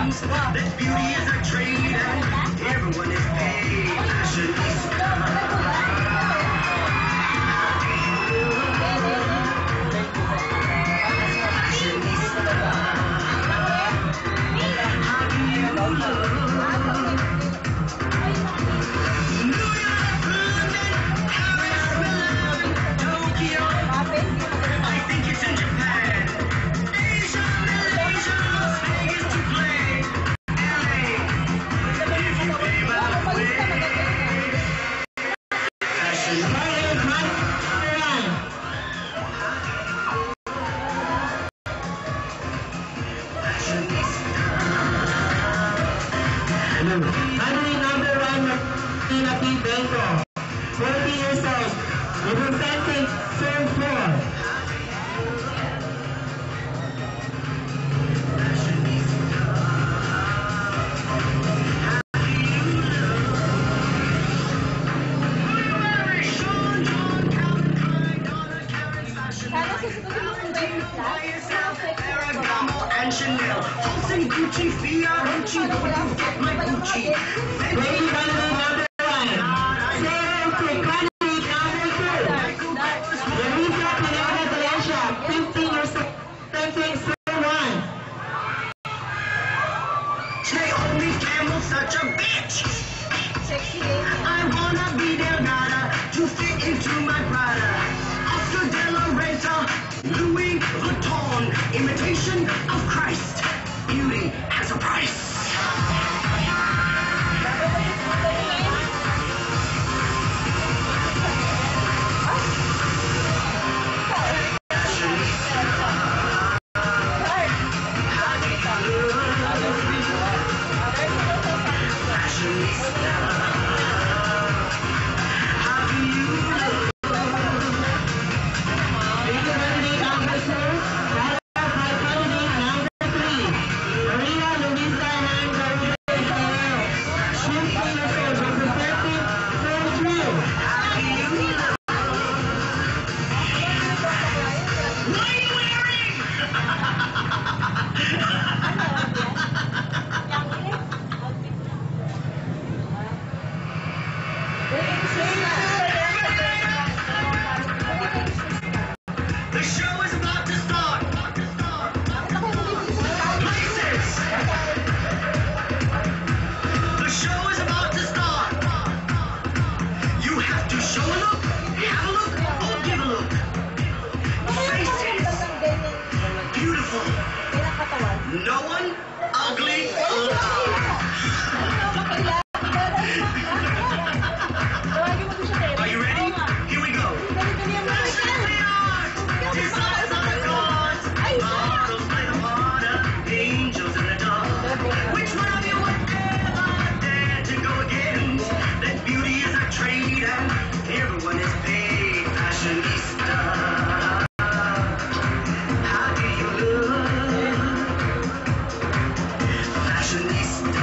games. That beauty is a trade and everyone is paid. Fashionista. Country number 1, Martina P. Benko, 40 years old, representing Zone 4. And Chanel, Halsey, Gucci, Fiorucci, don't you get my Gucci. Lady Runway number 1, Sarah Country number 2, Larissa Pineda Valencia, 15 years old, representing Zone 1. Naomi Campbell, such a bitch. I wanna be Delgada to fit into my Prada. Oscar de la Renta, Louis Vuitton, imitation of Christ. Beauty has a price. The show is about to start. Places. The show is about to start. You have to show a look, have a look, or give a look. Faces. Beautiful. No one ugly allowed. Are you ready? Here we go. Desires are the gods, mortals play the part of angels in the dark. Which one of you would ever dare to go against? That beauty is a trade and everyone is paid. Fashionista. How do you look? Fashionista.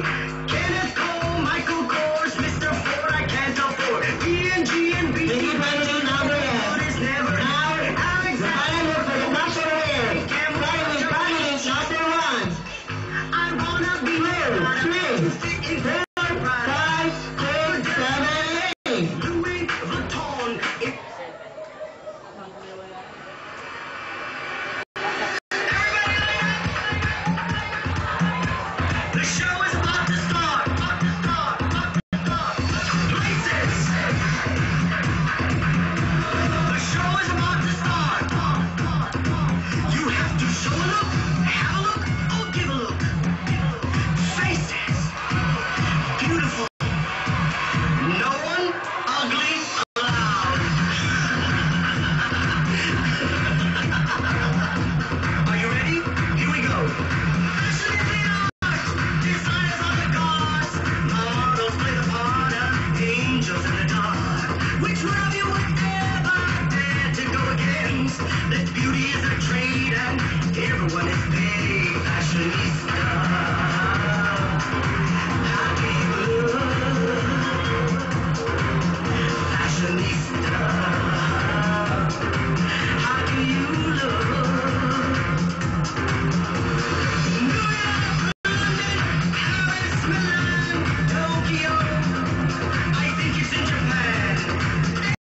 Kenneth Cole, Michael Kors, Mr. Ford, I can't afford. P&G and B. Hindi pa rin number yan. Is never Now, Alex. the final for the national wear. Starting with Bangladesh, number 1. I wanna be 2, 3.